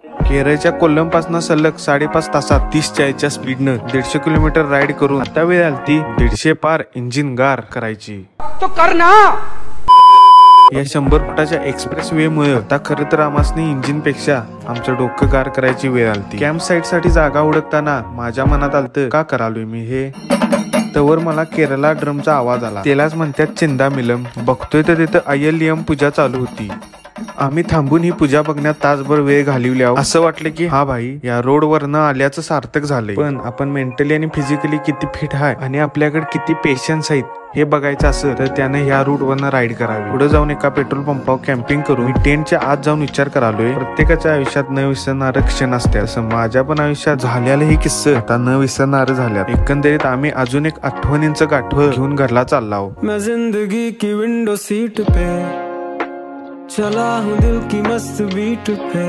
केरळच्या कोल्लम पासून सलग 5.5 तासात 30च्या स्पीडनं 150 किलोमीटर राईड करून आता वेळ आली ती 150 पार इंजिन गार करायची. तो करना या 100 फुटाच्या एक्सप्रेस वे मुळे आता खरं तर आमासनी इंजिन पेक्षा आमचं डोकं गार करायची वेळ आलती. कॅम्प साईट साठी जागा हुडकताना माझ्या मनात आलतं का करालोय मी हे. तवर मला केरला ड्रमचा आवाज आला. त्यालाच म्हणतात चिंदा मिलम. बघतोय तर तिथं ILM पूजा चालू होती. आम्ही थांबून ही पूजा बघण्यात तासभर वेळ घालवल्या. असं वाटलं की हा भाई या रोड वरनं आल्याचं सार्थक झालंय. पण आपण मेंटली आणि फिजिकली किती फिट आहे आणि आपल्याकडे किती पेशन्स आहेत हे बघायचं असं तर त्याने ह्या रूट वरनं राईड करावी. पुढे जाऊन एका पेट्रोल पंपावर कॅम्पिंग करून मी टेंटच्या आत जाऊन विचार करालोय. प्रत्येकाच्या आयुष्यात न विसरणारं क्षण असते. असं माझ्या पण आयुष्यात झालेलं हे किस्से आता न विसरणारं झाल्या. एकंदरीत आम्ही अजून एक आठवणींचं गाठवं घेऊन घरला चाललो. मैं जिंदगी की विंडो सीट पे चला हूँ दिल की मस्त बीट पे.